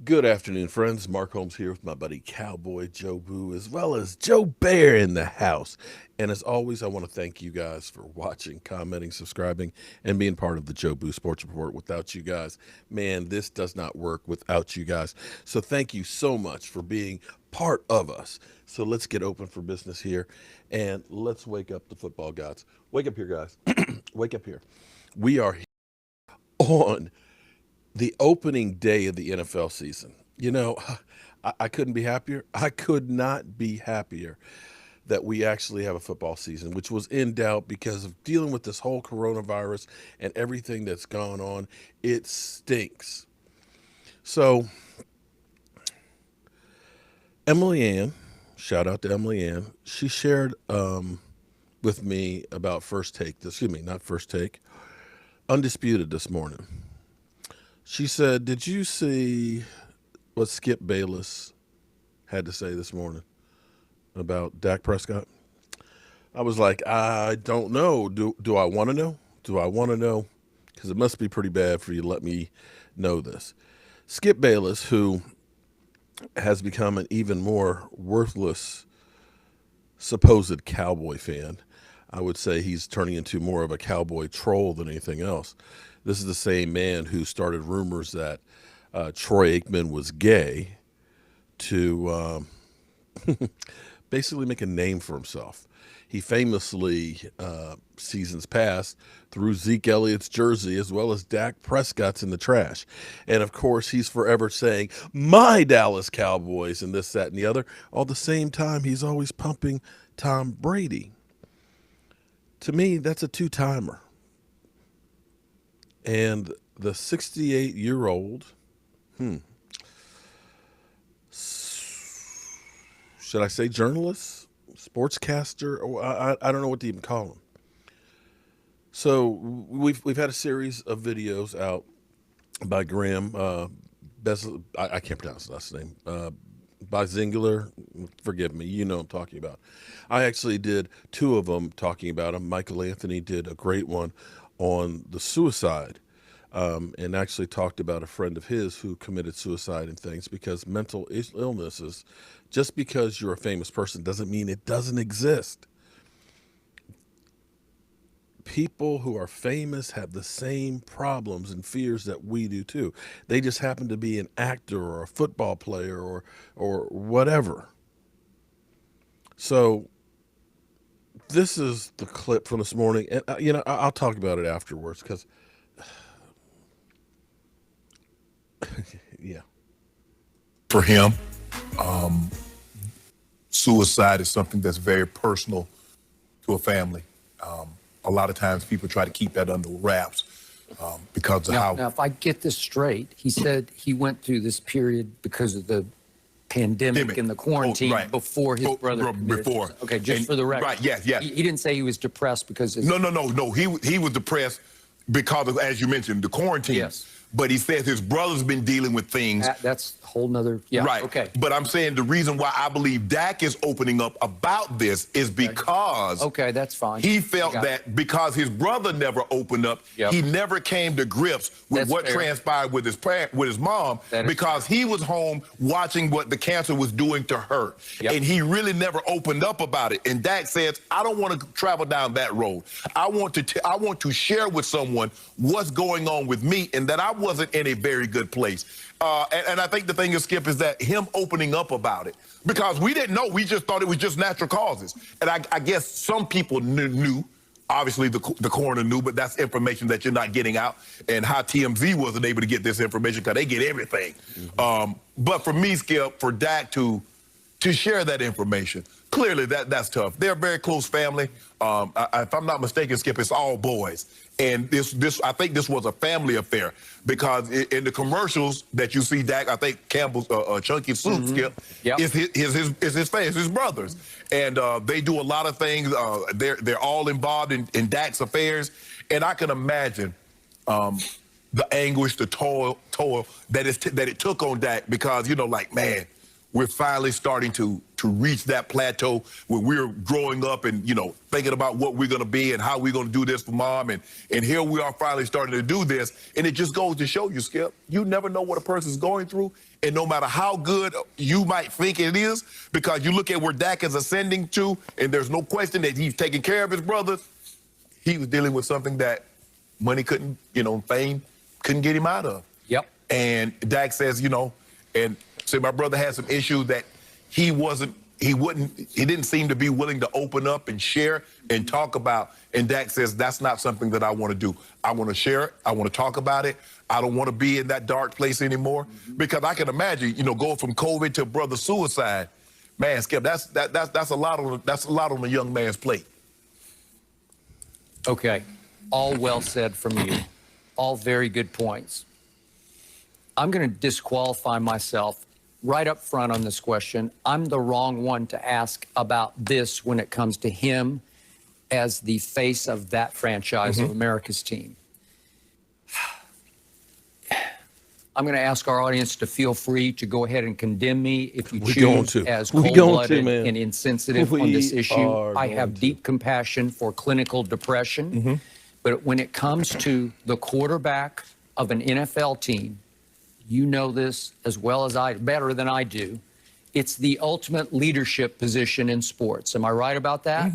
Good afternoon, friends. Mark Holmes here with my buddy Cowboy Joe Boo, as well as Joe Bear in the house. And as always, I want to thank you guys for watching, commenting, subscribing, and being part of the Joe Boo Sports Report. Without you guys, man, this does not work without you guys. So thank you so much for being part of us. So let's get open for business here, and let's wake up the football gods. Wake up here, guys. Wake up here. We are on the opening day of the NFL season. You know, I couldn't be happier. I could not be happier that we actually have a football season, which was in doubt because of dealing with this whole coronavirus and everything that's gone on. It stinks. So, Emily Ann, shout out to Emily Ann, she shared with me about not First Take, Undisputed this morning. She said, did you see what Skip Bayless had to say this morning about Dak Prescott? I was like, I don't know. Do I want to know? Do I want to know? Because it must be pretty bad for you to let me know this. Skip Bayless, who has become an even more worthless supposed Cowboy fan, I would say he's turning into more of a Cowboy troll than anything else. This is the same man who started rumors that Troy Aikman was gay to basically make a name for himself. He famously, seasons past, threw Zeke Elliott's jersey as well as Dak Prescott's in the trash. And of course, he's forever saying, my Dallas Cowboys, and this, that, and the other. All the same time, he's always pumping Tom Brady. To me, that's a two-timer. And the 68-year-old, should I say journalist, sportscaster? Or I don't know what to even call him. So we've had a series of videos out by Graham I can't pronounce his last name. By Zingler, forgive me, you know what I'm talking about. I actually did two of them talking about him. Michael Anthony did a great one on the suicide, and actually talked about a friend of his who committed suicide and things, because mental illnesses, just because you're a famous person doesn't mean it doesn't exist. People who are famous have the same problems and fears that we do too. They just happen to be an actor or a football player or whatever. So this is the clip from this morning, and I'll talk about it afterwards because, yeah. For him, suicide is something that's very personal to a family. A lot of times people try to keep that under wraps because of how. Now, if I get this straight, he said he went through this period because of the pandemic and the quarantine before his brother committed suicide. Okay, just for the record. Right, yes. He didn't say he was depressed because his... No. He was depressed because of, as you mentioned, the quarantine. Yes. But he says his brother's been dealing with things. That's a whole nother... Yeah, right. Okay. But I'm saying the reason why I believe Dak is opening up about this is because... Okay, that's fine. He felt that because his brother never opened up, he never came to grips with what transpired with his mom, because he was home watching what the cancer was doing to her. And he really never opened up about it. And Dak says, I don't want to travel down that road. I want to share with someone what's going on with me, and that I wasn't in a very good place. And I think the thing is, Skip, is that him opening up about it, because we didn't know. We just thought it was just natural causes. And I guess some people knew. Obviously, the coroner knew, but that's information that you're not getting out. And how TMZ wasn't able to get this information, because they get everything. But for me, Skip, for Dak to share that information, clearly that's tough. They're a very close family. If I'm not mistaken, Skip, it's all boys. And I think this was a family affair, because in the commercials that you see, Dak, I think Campbell's Chunky Soup, Skip, is his brothers. And they do a lot of things. They're all involved in Dak's affairs. And I can imagine the anguish, the toil that it took on Dak, because, man, we're finally starting to to reach that plateau where we're growing up and, thinking about what we're going to be and how we're going to do this for mom. And here we are finally starting to do this. And it just goes to show you, Skip, you never know what a person's going through. And no matter how good you might think it is, because you look at where Dak is ascending to, and there's no question that he's taking care of his brothers, he was dealing with something that money couldn't, fame couldn't get him out of. Yep. And Dak says, and so my brother had some issues that he didn't seem to be willing to open up and share and talk about. And Dak says, that's not something that I want to do. I want to share it. I want to talk about it. I don't want to be in that dark place anymore. Because I can imagine, going from COVID to brother suicide. Man, Skip, that's a lot on a young man's plate. Okay. All well said from you. All very good points. I'm going to disqualify myself right up front on this question. I'm the wrong one to ask about this when it comes to him as the face of that franchise of America's team. I'm going to ask our audience to feel free to go ahead and condemn me if you choose as cold-blooded and insensitive on this issue. I have deep compassion for clinical depression. But when it comes to the quarterback of an NFL team, you know this as well as better than I do, it's the ultimate leadership position in sports. Am I right about that?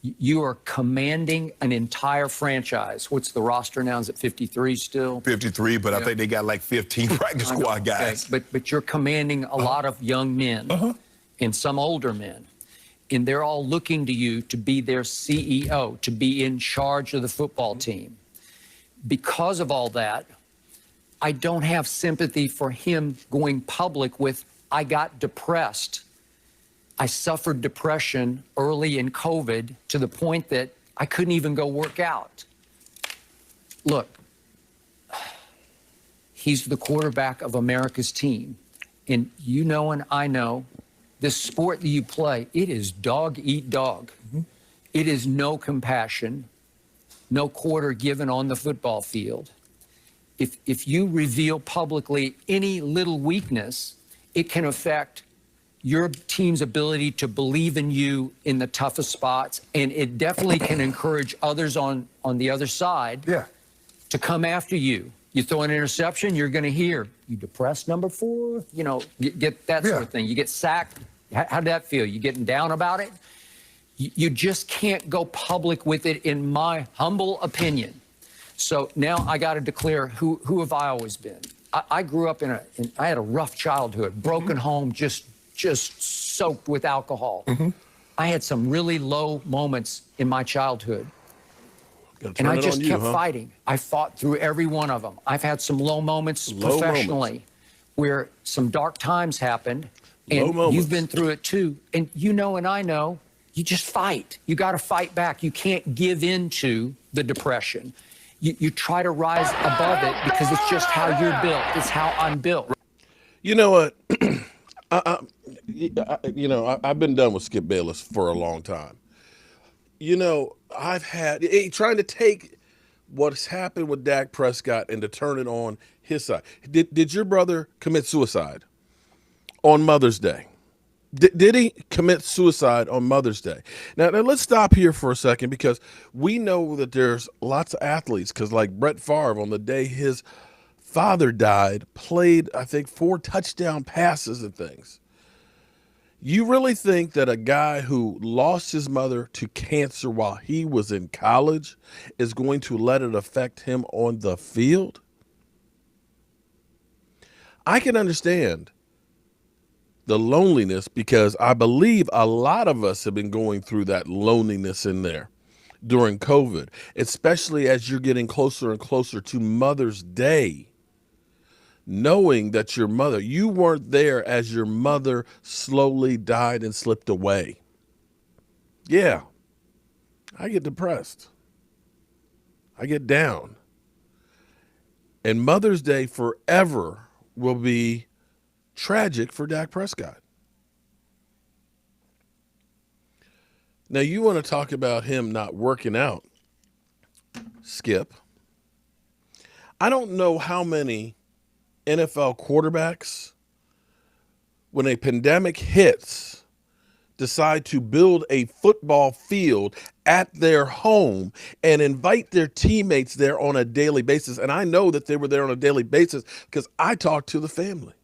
You are commanding an entire franchise. What's the roster now? Is it 53 still? 53, but I think they got like 15 practice squad guys. Okay. But you're commanding a lot of young men and some older men. And they're all looking to you to be their CEO, to be in charge of the football team. Because of all that, I don't have sympathy for him going public with, I got depressed. I suffered depression early in COVID to the point that I couldn't even go work out. Look, he's the quarterback of America's team. And you know and I know, this sport that you play, it is dog eat dog. It is no compassion, no quarter given on the football field. If you reveal publicly any little weakness, it can affect your team's ability to believe in you in the toughest spots, and it definitely can encourage others on the other side to come after you. You throw an interception, you're going to hear, you depressed number 4, get that sort of thing. You get sacked. How'd that feel? You getting down about it? You just can't go public with it, in my humble opinion. So now I got to declare, who have I always been? I grew up I had a rough childhood, broken home, just soaked with alcohol. I had some really low moments in my childhood. And I just kept fighting. I fought through every one of them. I've had some low moments professionally where some dark times happened, and you've been through it too. And you know and I know, you just fight. You got to fight back. You can't give in to the depression. You try to rise above it because it's just how you're built. It's how I'm built. You know what? I've been done with Skip Bayless for a long time. I've had trying to take what's happened with Dak Prescott and to turn it on his side. Did your brother commit suicide on Mother's Day? Did he commit suicide on Mother's Day? Now let's stop here for a second, because we know that there's lots of athletes, because like Brett Favre, on the day his father died, played, I think, 4 touchdown passes and things. You really think that a guy who lost his mother to cancer while he was in college is going to let it affect him on the field? I can understand the loneliness, because I believe a lot of us have been going through that loneliness in there during COVID, especially as you're getting closer and closer to Mother's Day, knowing that you weren't there as your mother slowly died and slipped away. Yeah, I get depressed. I get down. And Mother's Day forever will be tragic for Dak Prescott. Now, you want to talk about him not working out, Skip. I don't know how many NFL quarterbacks when a pandemic hits, decide to build a football field at their home and invite their teammates there on a daily basis. And I know that they were there on a daily basis because I talked to the family.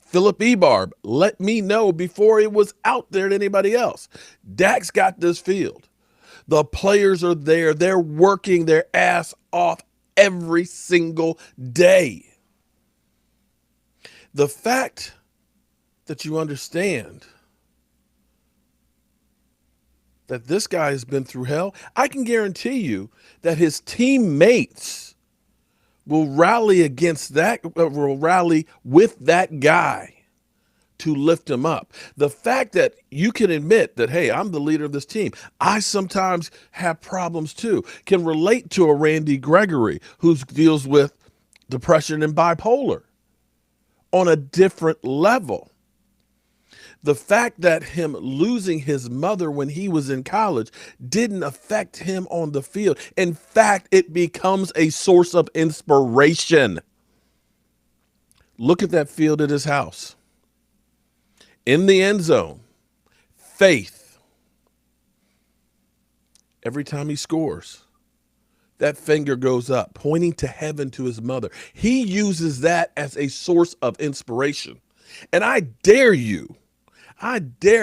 Philip Ebarb let me know before it was out there to anybody else. Dak's got this field. The players are there. They're working their ass off every single day. The fact that you understand that this guy has been through hell, I can guarantee you that his teammates will rally against that, will rally with that guy to lift him up. The fact that you can admit that, hey, I'm the leader of this team. I sometimes have problems too. Can relate to a Randy Gregory who deals with depression and bipolar on a different level. The fact that him losing his mother when he was in college didn't affect him on the field. In fact, it becomes a source of inspiration. Look at that field at his house. In the end zone, faith. Every time he scores, that finger goes up, pointing to heaven to his mother. He uses that as a source of inspiration. And I dare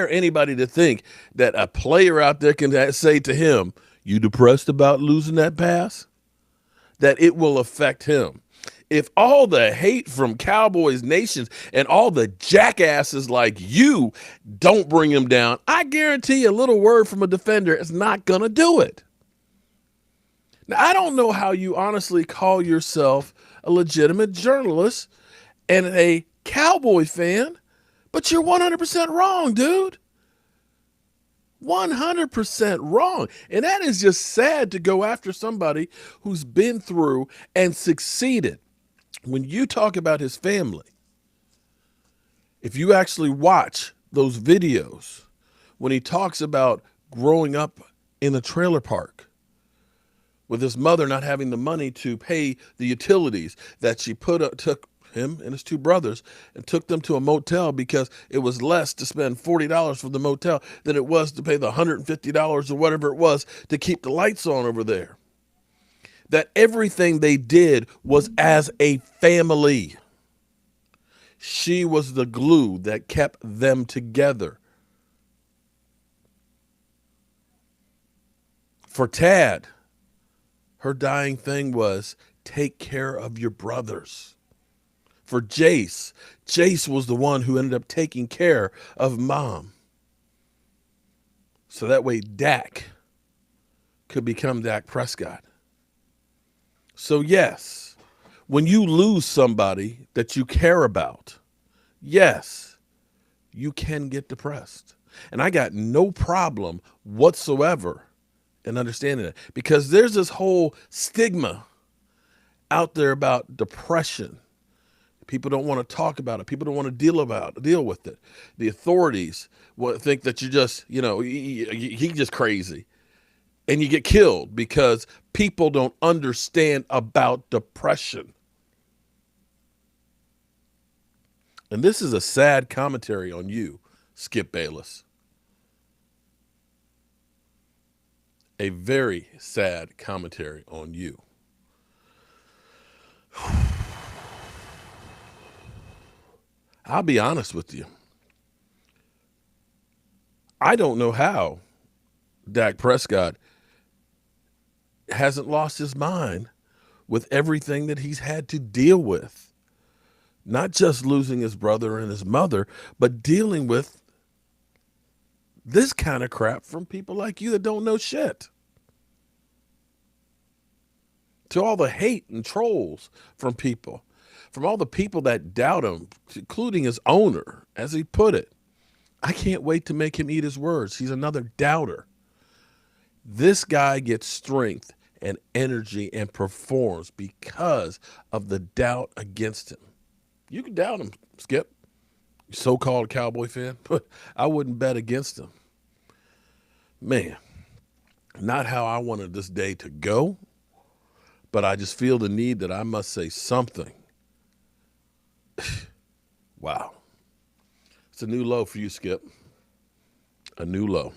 anybody to think that a player out there can say to him, you depressed about losing that pass? That it will affect him. If all the hate from Cowboys nations and all the jackasses like you don't bring him down, I guarantee a little word from a defender is not going to do it. Now, I don't know how you honestly call yourself a legitimate journalist and a Cowboy fan, but you're 100% wrong, dude. 100% wrong. And that is just sad to go after somebody who's been through and succeeded. When you talk about his family, if you actually watch those videos, when he talks about growing up in a trailer park with his mother not having the money to pay the utilities, that she took him and his two brothers and took them to a motel because it was less to spend $40 for the motel than it was to pay the $150 or whatever it was to keep the lights on over there. That everything they did was as a family. She was the glue that kept them together. For Tad, her dying thing was take care of your brothers. For Jace was the one who ended up taking care of Mom. So that way Dak could become Dak Prescott. So yes, when you lose somebody that you care about, yes, you can get depressed. And I got no problem whatsoever in understanding it, because there's this whole stigma out there about depression. People don't want to talk about it. People don't want to deal with it. The authorities think that you just, he just crazy. And you get killed because people don't understand about depression. And this is a sad commentary on you, Skip Bayless. A very sad commentary on you. I'll be honest with you. I don't know how Dak Prescott hasn't lost his mind with everything that he's had to deal with. Not just losing his brother and his mother, but dealing with this kind of crap from people like you that don't know shit. To all the hate and trolls from people, from all the people that doubt him, including his owner, as he put it. I can't wait to make him eat his words. He's another doubter. This guy gets strength and energy and performs because of the doubt against him. You can doubt him, Skip, so-called Cowboy fan, but I wouldn't bet against him. Man, not how I wanted this day to go, but I just feel the need that I must say something. Wow. It's a new low for you, Skip. A new low.